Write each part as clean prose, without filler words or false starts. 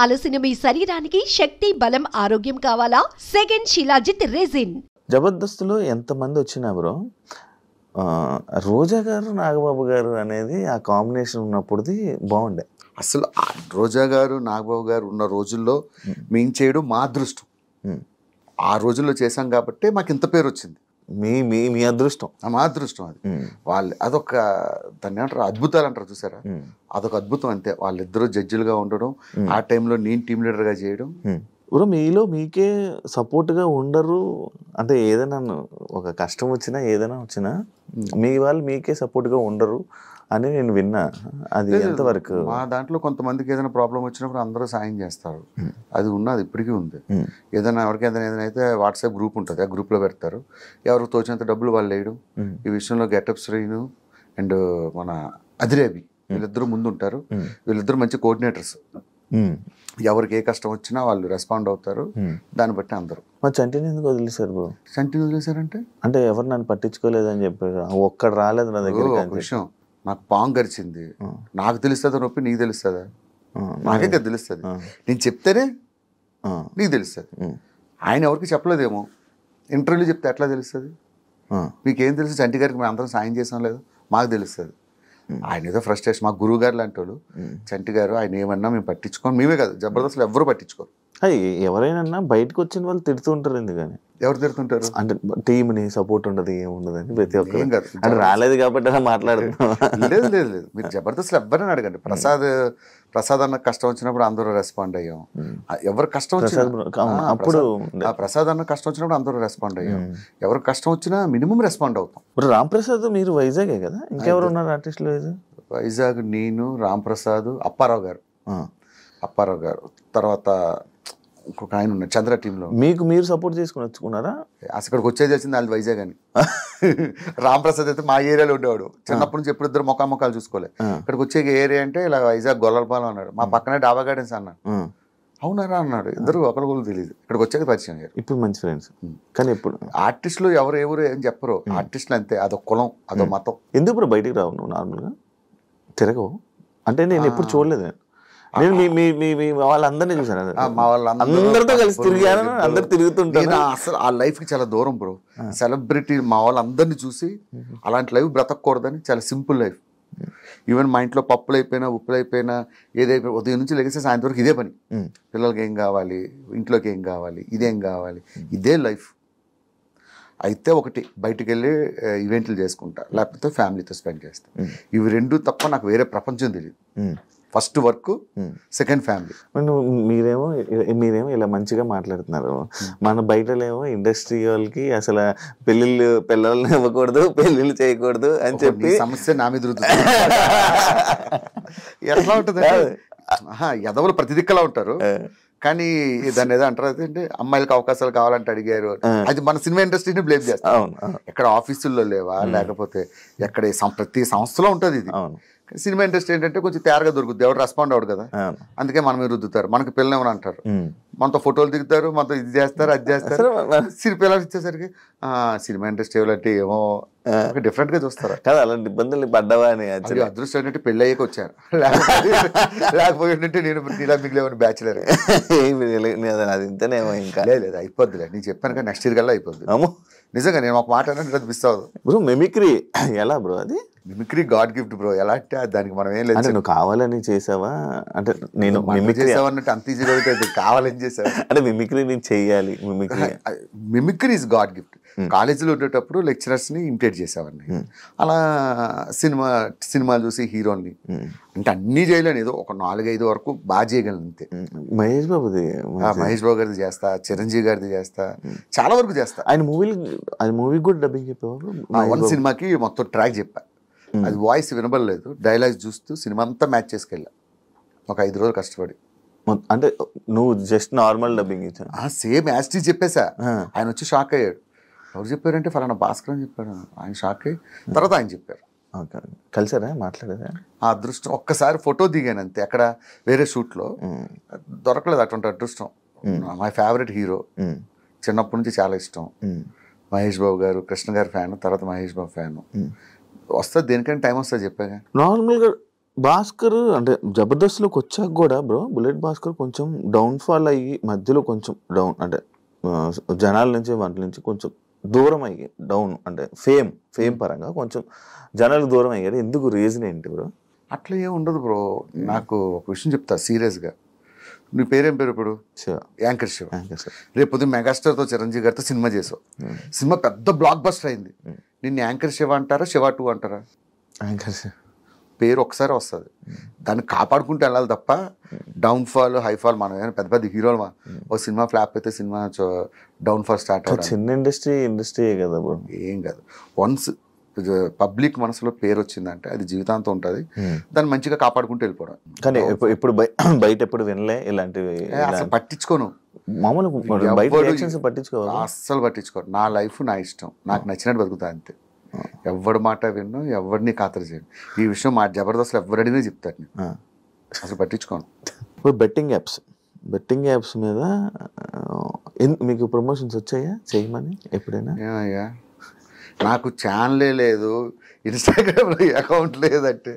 అలసిన మీ శరీరానికి శక్తి, బలం, ఆరోగ్యం కావాలా? Second Shilajit resin. జబర్దస్త్లో ఎంతమంది వచ్చినా బ్రో, రోజా గారు నాగబాబు గారు అనేది ఆ కాంబినేషన్ ఉన్నప్పుడుది బాగుండే. అసలు రోజా గారు నాగబాబు గారు ఉన్న రోజుల్లో మేము చేయడం మా అదృష్టం. ఆ రోజుల్లో చేశాం కాబట్టి మాకు ఇంత పేరు వచ్చింది. మీ మీ మీ అదృష్టం, మా అదృష్టం. అది వాళ్ళు అదొక దాన్ని ఏమంటారు, అద్భుతాలు అంటారు చూసారా, అదొక అద్భుతం. అంతే. వాళ్ళిద్దరూ జడ్జిలుగా ఉండడం, ఆ టైంలో నేను టీం లీడర్గా చేయడం. బ్రో మీలో మీకే సపోర్ట్గా ఉండరు అంటే, ఏదైనా ఒక కష్టం వచ్చినా ఏదైనా వచ్చినా మీ వాళ్ళు మీకే సపోర్ట్గా ఉండరు అని నేను విన్నా. అది ఎంతవరకు? మా దాంట్లో కొంతమందికి ఏదైనా ప్రాబ్లం వచ్చినప్పుడు అందరూ సాయం చేస్తారు. అది ఉన్నది, ఇప్పటికీ ఉంది. ఏదైనా ఎవరికి ఏదైనా అయితే వాట్సాప్ గ్రూప్ ఉంటుంది, ఆ గ్రూప్లో పెడతారు. ఎవరికి తోచినంత డబ్బులు వాళ్ళు వేయడం. ఈ విషయంలో గెటప్ శ్రీను అండ్ మన అదిరేబి వీళ్ళిద్దరూ ముందు ఉంటారు. వీళ్ళిద్దరూ మంచి కోఆర్డినేటర్స్. ఎవరికి ఏ కష్టం వచ్చినా వాళ్ళు రెస్పాండ్ అవుతారు. దాన్ని బట్టి అందరూ. మా చంటిని ఎందుకు వదిలేశారు బ్రో? చంటిని వదిలేశారంటే అంటే ఎవరు నన్ను పట్టించుకోలేదని చెప్పారు, ఒక్కడు రాలేదు నా దగ్గర. ఒక విషయం, నాకు పాము గరిచింది, నాకు తెలుస్తుందా నొప్పి, నీకు తెలుస్తుందా? నాకే కదా తెలుస్తుంది. నేను చెప్తేనే నీకు తెలుస్తుంది. ఆయన ఎవరికి చెప్పలేదేమో, ఇంటర్వ్యూలో చెప్తే ఎట్లా తెలుస్తుంది? మీకేం తెలుసు? చంటి గారికి మేము అందరం సాయం చేసాం లేదు, మాకు తెలుస్తుంది. ఆయన ఏదో ఫ్రస్ట్రేషన్. మా గురువు గారు లాంటి వాళ్ళు. చంటి గారు ఆయన ఏమన్నా మేము పట్టించుకోం. మేమే కాదు, జబర్దస్త్లో ఎవరు పట్టించుకోరు. ఎవరైనా బయటకు వచ్చిన వాళ్ళు తిడుతూ ఉంటారు. ఎందుకని? ఎవరు తిడుతుంటారు? అంటే టీంని సపోర్ట్ ఉండదు, ఏముండదని ప్రతి ఒక్కరు. అంటే రాలేదు కాబట్టి అలా మాట్లాడుతున్నాం. లేదు లేదు లేదు, మీరు జబర్దస్త్లో ఎవరైనా అడగండి. ప్రసాద్ అన్న కష్టం వచ్చినప్పుడు అందరూ రెస్పాండ్ అయ్యాం. ఎవరు కష్టం వచ్చినా అప్పుడు ప్రసాద్ అన్న కష్టం వచ్చినప్పుడు అందరూ రెస్పాండ్ అయ్యాం. ఎవరికి కష్టం వచ్చినా మినిమం రెస్పాండ్ అవుతాం. ఇప్పుడు రామ్ ప్రసాద్ మీరు వైజాగే కదా, ఇంకెవరు ఉన్నారు ఆర్టిస్టులు? వైజాగ్ నేను, రామ్ ప్రసాద్, అప్పారావు గారు, తర్వాత ఇంకొక ఆయన ఉన్నారు చంద్ర టీంలో. మీకు మీరు సపోర్ట్ చేసుకుని వచ్చుకున్నారా? అసలు ఇక్కడికి వచ్చేది వచ్చింది వాళ్ళు వైజాగ్ అని. రామ్ ప్రసాద్ అయితే మా ఏరియాలో ఉండేవాడు. చిన్నప్పటి నుంచి ఎప్పుడు ఇద్దరు మొఖాలు చూసుకోలే. ఇక్కడికి వచ్చే ఏరియా అంటే ఇలా వైజాగ్ గొల్లలపాలెం అన్నాడు. మా పక్కనే డాబా గార్డెన్స్ అన్నాడు. అవునారా అన్నాడు. ఇద్దరు ఒకరు తెలియదు. ఇక్కడికి వచ్చాక పరిచయం అయ్యారు. ఇప్పుడు మంచి ఫ్రెండ్స్. కానీ ఇప్పుడు ఆర్టిస్టులు ఎవరు ఏం చెప్పరు. ఆర్టిస్టులు అంతే, అదొక కులం, అదో మతం. ఎందుకు ఇప్పుడు బయటికి రావు నువ్వు? నార్మల్గా తిరగవు అంటే నేను ఎప్పుడు చూడలేదు. నేను మీ వాళ్ళందరినీ చూసాను, మా వాళ్ళందరితో కలిసి తిరిగాను, అందరు తిరుగుతుంటాను. అసలు ఆ లైఫ్కి చాలా దూరం బ్రో. సెలబ్రిటీ మా వాళ్ళందరినీ చూసి అలాంటి లైఫ్ బ్రతకూడదని చాలా సింపుల్ లైఫ్. ఈవెన్ మా ఇంట్లో పప్పులు అయిపోయినా, ఉప్పులు అయిపోయినా, ఏదైపోయినా ఉదయం నుంచి లెగిస్తే సాయంత్రం వరకు ఇదే పని. పిల్లలకి ఏం కావాలి, ఇంట్లోకి ఏం కావాలి, ఇదేం కావాలి, ఇదే లైఫ్. అయితే ఒకటి బయటికి వెళ్ళి ఈవెంట్లు చేసుకుంటా, లేకపోతే ఫ్యామిలీతో స్పెండ్ చేస్తా. ఇవి రెండు తప్ప నాకు వేరే ప్రపంచం తెలియదు. First work, second family. మీరేమో ఇలా మంచిగా మాట్లాడుతున్నారు. మన బయటలేమో ఇండస్ట్రీ వాళ్ళకి అసలు పిల్లల్ని ఇవ్వకూడదు, పెళ్ళిళ్ళు చేయకూడదు అని చెప్పి సమస్య నా మీద ఎట్లా ఉంటుంది? ఎదవలు ప్రతి దిక్కలా ఉంటారు. కానీ దాన్ని ఏదో అంటారు అంటే అమ్మాయిలకు అవకాశాలు కావాలంటే అడిగారు. అది మన సినిమా ఇండస్ట్రీని బ్లేమ్ చేస్తాం. ఎక్కడ ఆఫీసుల్లో లేవా, లేకపోతే ఎక్కడ ప్రతి సంస్థలో ఉంటుంది ఇది. సినిమా ఇండస్ట్రీ ఏంటంటే కొంచెం తేరగా దొరుకుతుంది, ఎవరు రెస్పాండ్ అవ్వడు కదా, అందుకే మనం రుద్దుతారు. మనకి పిల్లలు ఏమని అంటారు, మనతో ఫోటోలు దిగుతారు, మనతో ఇది చేస్తారు, అది చేస్తారు. పిల్లలు ఇచ్చేసరికి సినిమా ఇండస్ట్రీ అంటే ఏమో డిఫరెంట్ గా చూస్తారు కదా. అలాంటి ఇబ్బందులు పడ్డావా అని అదృష్టం ఏంటంటే పెళ్ళి అయ్యాక వచ్చారు. లేకపోతే ఏంటంటే నేను ఇలా మిగిలేమని బ్యాచులర్. అది ఇంతనేమో ఇంకా లేదు అయిపోద్దిలే. నేను చెప్పాను కదా నెక్స్ట్ ఇయర్ కల్లా అయిపోద్ది. నిజంగా నేను ఒక మాట అంటే మిస్ అవ్వదు బ్రో. మిమిక్రీ ఎలా బ్రో? అది మిమిక్రీ గాడ్ గిఫ్ట్ బ్రో. ఎలా అంటే దానికి మనం ఏం లేదు. నువ్వు కావాలని చేసావా అంటే? నేను మిమిక్రీ చేసావన్నట్టు అంత ఈజీగా కావాలని చేసావా అంటే మిమిక్రీ నేను చెయ్యాలి. Mimicry is God gift. కాలేజీలో ఉండేటప్పుడు లెక్చరర్స్ ని ఇమిటేట్ చేసేవాడిని. అలా సినిమాలు చూసి హీరోని అంటే అన్నీ చేయలేను, ఏదో ఒక 4-5 వరకు బాగా చేయగలను అంతే. మహేష్ బాబు గారిది చేస్తా, చిరంజీవి గారిది చేస్తా, చాలా వరకు చేస్తా. ఆయన మూవీ కూడా డబ్బింగ్ చెప్పేవారు. వన్ సినిమాకి మొత్తం ట్రాక్ చెప్పా. అది వాయిస్ వినబడలేదు, డైలాగ్స్ చూస్తూ సినిమా అంతా మ్యాచ్ చేసుకెళ్ళా ఒక 5 రోజులు కష్టపడి. అంటే నువ్వు జస్ట్ నార్మల్ డబ్బింగ్ ఇచ్చా? సేమ్ యాస్టీ చెప్పేసా. ఆయన వచ్చి షాక్ అయ్యాడు. ఎవరు చెప్పారంటే ఫలానా భాస్కర్ అని చెప్పాడు. ఆయన షాక్ అయ్యి తర్వాత ఆయన చెప్పారు. కలిసారా, మాట్లాడారా? ఆ అదృష్టం. ఒక్కసారి ఫోటో దిగాను అంతే, అక్కడ వేరే షూట్లో. దొరకలేదు అటువంటి అదృష్టం. మై ఫేవరెట్ హీరో, చిన్నప్పటి నుంచి చాలా ఇష్టం. మహేష్ బాబు గారు, కృష్ణ గారి ఫ్యాన్, తర్వాత మహేష్ బాబు ఫ్యాన్. వస్తుంది దేనికైనా టైం వస్తుంది చెప్పాగా. నార్మల్గా భాస్కర్ అంటే జబర్దస్త్లోకి వచ్చాక కూడా బ్రో బుల్లెట్ భాస్కర్ కొంచెం డౌన్ఫాల్ అయ్యి మధ్యలో కొంచెం డౌన్ అంటే జనాల నుంచి వాటి నుంచి కొంచెం దూరం అయ్యి డౌన్ అంటే ఫేమ్ పరంగా కొంచెం జనాలు దూరం అయ్యారు. ఎందుకు రీజన్ ఏంటి బ్రో? అట్లా ఏం ఉండదు బ్రో. నాకు ఒక విషయం చెప్తా సీరియస్గా. నీ పేరేం పేరు ఇప్పుడు? యాంకర్ శివ. రేపు పొద్దున్న మెగాస్టార్తో చిరంజీవి గారితో సినిమా చేసావు. సినిమా పెద్ద బ్లాక్ బస్టర్ అయింది. నిన్ను యాంకర్ శివ అంటారా, శివ 2 అంటారా? యాంకర్ శివ పేరు ఒకసారి వస్తుంది, దాన్ని కాపాడుకుంటూ వెళ్ళాలి తప్ప డౌన్ఫాల్ హైఫాల్ మనం ఏమైనా పెద్ద పెద్ద హీరోలు ఓ సినిమా ఫ్లాప్ అయితే సినిమా డౌన్ఫాల్ స్టార్ట్ అవుతుంది. చిన్న ఇండస్ట్రీ కదా బ్రో. ఏం కాదు, వన్స్ పబ్లిక్ మనసులో పేరు వచ్చిందంటే అది జీవితాంతం ఉంటుంది. దాన్ని మంచిగా కాపాడుకుంటూ వెళ్ళిపోవడం. కానీ ఎప్పుడు బయట ఎప్పుడు వినలే ఇలాంటివి. అసలు పట్టించుకోను, మామూలు పట్టించుకోవాలి, అస్సలు పట్టించుకోను. నా లైఫ్ నా ఇష్టం, నాకు నచ్చినట్టు బతుకుతా అంతే. ఎవరి మాట విన్ను, ఎవరిని ఖాతరు చేయను. ఈ విషయం మా జబర్దస్త్లో ఎవరడిగినా చెప్తారు, నేను అసలు పట్టించుకోను. ఇప్పుడు బెట్టింగ్ యాప్స్ మీద మీకు ప్రమోషన్స్ వచ్చాయా చేయమని ఎప్పుడైనా? ఏమయ్యా, నాకు ఛానలే లేదు, ఇన్స్టాగ్రామ్లో అకౌంట్ లేదంటే,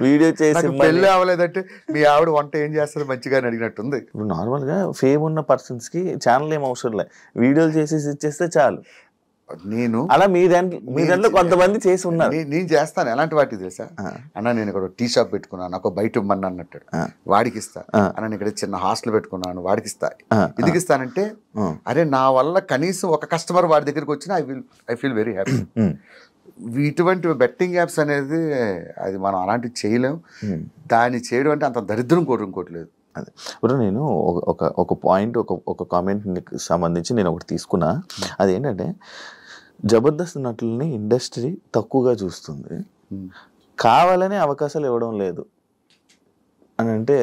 వీడియో చేసి పెళ్ళి అవ్వలేదంటే మీ ఆవిడ వంట ఏం చేస్తుంది మంచిగా అని అడిగినట్టుంది. ఇప్పుడు నార్మల్గా ఫేమ్ ఉన్న పర్సన్స్కి ఛానల్ ఏం అవసరం లేదు, వీడియోలు చేసేసి ఇచ్చేస్తే చాలు. నేను అలా మీ దాంట్లో కొంతమంది చేసి ఉన్నారు. నేను చేస్తాను. ఎలాంటి వాటికి తెలుసా అన్న, నేను ఇక్కడ టీ షాప్ పెట్టుకున్నాను, నాకు బయట ఇవ్వమని అన్నట్టు వాడికి ఇస్తా. అన్న ఇక్కడ చిన్న హాస్టల్ పెట్టుకున్నాను, వాడికి ఇస్తా. ఎందుకు ఇస్తానంటే, అరే నా వల్ల కనీసం ఒక కస్టమర్ వాడి దగ్గరికి వచ్చినా ఐ ఫీల్ వెరీ హ్యాపీ. ఇటువంటి బెట్టింగ్ యాప్స్ అనేది అది మనం అలాంటివి చేయలేం. దాన్ని చేయడం అంటే అంత దరిద్రం ఇంకోట్లేదు. అదే ఇప్పుడు నేను ఒక పాయింట్ ఒక కామెంట్ సంబంధించి నేను ఒకటి తీసుకున్నా. అదేంటంటే, జబర్దస్త్ నటుల్ని ఇండస్ట్రీ తక్కువగా చూస్తుంది, కావాలనే అవకాశాలు ఇవ్వడం లేదు అని అంటే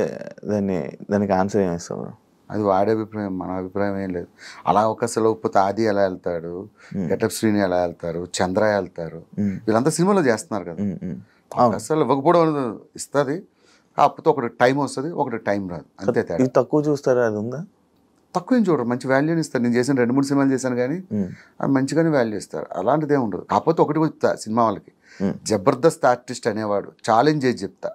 దానికి ఆన్సర్ ఏమిస్తావు? అది వాడే అభిప్రాయం, మన అభిప్రాయం ఏం లేదు. అలా అవకాశాలు ఇవ్వకపోతే ఆది ఎలా వెళ్తాడు, గెటప్ శ్రీని ఎలా వెళ్తారు, చంద్ర వెళ్తారు, వీళ్ళంతా సినిమాలో చేస్తున్నారు కదా. అవకాశాలు ఇవ్వకపోవడం ఇస్తుంది, కాకపోతే ఒకటి టైం వస్తుంది, ఒకటి టైం రాదు, అంతే తేడా. తక్కువ చూస్తారా? అది ఉందా? తక్కువ ఏం చూడరు, మంచి వాల్యూని ఇస్తారు. నేను చేసిన 2-3 సినిమాలు చేశాను కానీ అది మంచిగానే వాల్యూ ఇస్తారు, అలాంటిదే ఉండదు. కాకపోతే ఒకటి చెప్తా సినిమా వాళ్ళకి, జబర్దస్త్ ఆర్టిస్ట్ అనేవాడు ఛాలెంజ్ చేసి చెప్తా,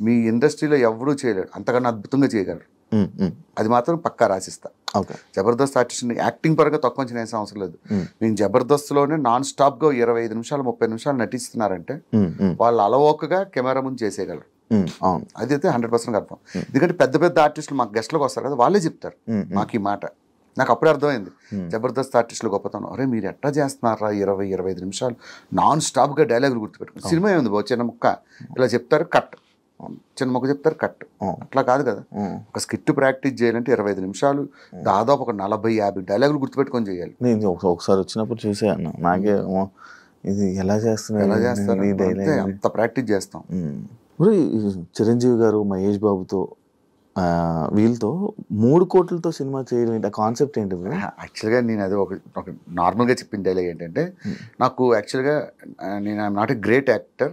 మీ ఇండస్ట్రీలో ఎవరూ చేయలేడు, అంతకన్నా అద్భుతంగా చేయగలరు. అది మాత్రం పక్కా రాసిస్తా. జబర్దస్త్ ఆర్టిస్ట్ని యాక్టింగ్ పరంగా తక్కువ అంచనా వేసే అవసరం లేదు. నేను జబర్దస్త్లోనే నాన్ స్టాప్గా 25 నిమిషాలు 30 నిమిషాలు నటిస్తున్నారంటే వాళ్ళు అలవోకగా కెమెరా ముందు చేసేయగలరు. అది అయితే 100% అర్థం. ఎందుకంటే పెద్ద పెద్ద ఆర్టిస్టులు మాకు గెస్ట్లకు వస్తారు కదా, వాళ్ళే చెప్తారు మాకు ఈ మాట. నాకు అప్పుడే అర్థమైంది జబర్దస్త్ ఆర్టిస్టులు గొప్పతనం. అరే మీరు ఎట్లా చేస్తున్నారా 20-25 నిమిషాలు నాన్ స్టాప్గా డైలాగులు గుర్తుపెట్టుకుని. సినిమా ఏముంది బాబు, చిన్న ముక్క ఇలా చెప్తారు కట్, చిన్న మొక్క చెప్తారు కట్, అట్లా కాదు కదా. ఒక స్కిట్ ప్రాక్టీస్ చేయాలంటే 25 నిమిషాలు దాదాపు ఒక 40-50 డైలాగులు గుర్తుపెట్టుకొని చేయాలి. నేను ఒకసారి వచ్చినప్పుడు చూసాను, నాకే ఇది ఎలా చేస్తున్నారు, అంత ప్రాక్టీస్ చేస్తాం. చిరంజీవి గారు మహేష్ బాబుతో వీళ్ళతో 3 కోట్లతో సినిమా చేయడం ఏంటి, ఆ కాన్సెప్ట్ ఏంటి? యాక్చువల్గా నేను అది ఒక నార్మల్గా చెప్పిన డైలాగ్ ఏంటంటే, నాకు యాక్చువల్గా నేను I'm not a great actor,